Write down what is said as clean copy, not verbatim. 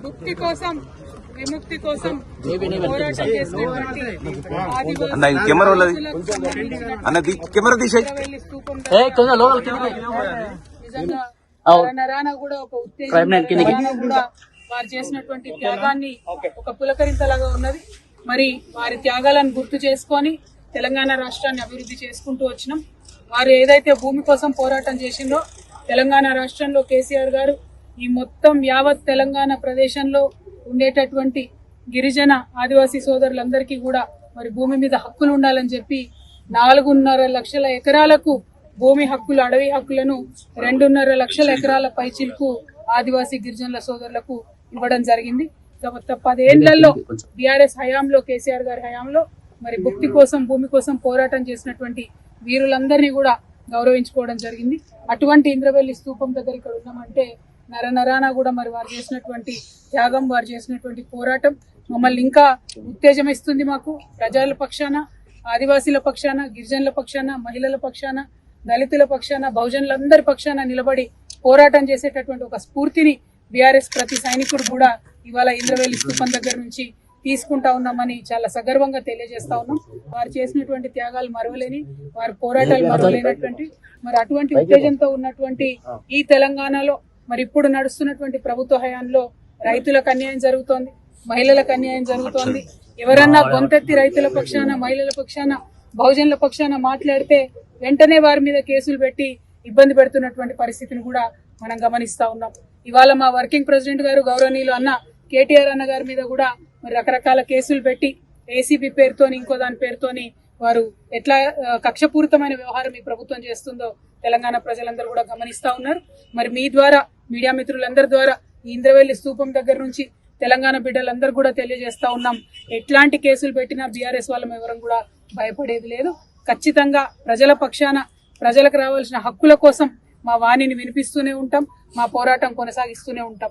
ముక్తి కోసం విముక్తి కోసం పోరాటం చేసినటువంటి ఇంద్రవెల్లి స్తూపం నిజంగా నరాన కూడా ఒక ఉత్తేజం కూడా వారు చేసినటువంటి త్యాగాన్ని ఒక పులకరింతలాగా ఉన్నది. మరి వారి త్యాగాలను గుర్తు చేసుకొని తెలంగాణ రాష్ట్రాన్ని అభివృద్ధి చేసుకుంటూ వచ్చినాం. వారు ఏదైతే భూమి కోసం పోరాటం చేసిందో తెలంగాణ రాష్ట్రంలో కేసీఆర్ గారు ఈ మొత్తం యావత్ తెలంగాణ ప్రదేశంలో ఉండేటటువంటి గిరిజన ఆదివాసీ సోదరులందరికీ కూడా మరి భూమి మీద హక్కులు ఉండాలని చెప్పి 4.5 లక్షల ఎకరాలకు భూమి హక్కులు అడవి హక్కులను 2.5 లక్షల ఎకరాల పైచిలకు ఆదివాసీ గిరిజనుల సోదరులకు ఇవ్వడం జరిగింది. గత 10 ఏళ్లలో బీఆర్ఎస్ హయాంలో కేసీఆర్ గారి హయాంలో మరి భుక్తి కోసం భూమి కోసం పోరాటం చేసినటువంటి వీరులందరినీ కూడా గౌరవించుకోవడం జరిగింది. అటువంటి ఇంద్రవెల్లి స్తూపం దగ్గర ఇక్కడ ఉన్నామంటే నరనరాన కూడా మరి వారు చేసినటువంటి త్యాగం, వారు చేసినటువంటి పోరాటం మమ్మల్ని ఇంకా ఉత్తేజం ఇస్తుంది. మాకు ప్రజల పక్షాన, ఆదివాసీల పక్షాన, గిరిజనుల పక్షాన, మహిళల పక్షాన, దళితుల పక్షాన, బహుజనులందరి పక్షాన నిలబడి పోరాటం చేసేటటువంటి ఒక స్ఫూర్తిని బీఆర్ఎస్ ప్రతి సైనికుడు కూడా ఇవాళ ఇంద్రవెల్లి స్తూపం దగ్గర నుంచి తీసుకుంటా ఉన్నామని చాలా సగర్వంగా తెలియజేస్తా ఉన్నాం. వారు చేసినటువంటి త్యాగాలు మరవలేని, వారి పోరాటాలు మరవలేనటువంటి మరి అటువంటి ఉత్తేజంతో ఉన్నటువంటి ఈ తెలంగాణలో మరి ఇప్పుడు నడుస్తున్నటువంటి ప్రభుత్వ హయాంలో రైతులకు అన్యాయం జరుగుతోంది, మహిళలకు అన్యాయం జరుగుతోంది. ఎవరన్నా గొంతెత్తి రైతుల పక్షాన, మహిళల పక్షాన, బహుజనుల పక్షాన మాట్లాడితే వెంటనే వారి మీద కేసులు పెట్టి ఇబ్బంది పెడుతున్నటువంటి పరిస్థితిని కూడా మనం గమనిస్తా ఉన్నాం. ఇవాళ మా వర్కింగ్ ప్రెసిడెంట్ గారు గౌరవనీయులు అన్న కేటీఆర్ అన్న గారి మీద కూడా మరి రకరకాల కేసులు పెట్టి ఏసీబీ పేరుతోని ఇంకో దాని పేరుతోని వారు ఎట్లా కక్షపూరితమైన వ్యవహారం ఈ ప్రభుత్వం చేస్తుందో తెలంగాణ ప్రజలందరూ కూడా గమనిస్తా ఉన్నారు. మరి మీ ద్వారా, మీడియా మిత్రులందరి ద్వారా ఈ ఇంద్రవెల్లి స్తూపం దగ్గర నుంచి తెలంగాణ బిడ్డలందరూ కూడా తెలియజేస్తా ఉన్నాం, ఎట్లాంటి కేసులు పెట్టినా బీఆర్ఎస్ వాళ్ళం ఎవరం కూడా భయపడేది లేదు. ఖచ్చితంగా ప్రజల పక్షాన, ప్రజలకు రావాల్సిన హక్కుల కోసం మా వాణిని వినిపిస్తూనే ఉంటాం, మా పోరాటం కొనసాగిస్తూనే ఉంటాం.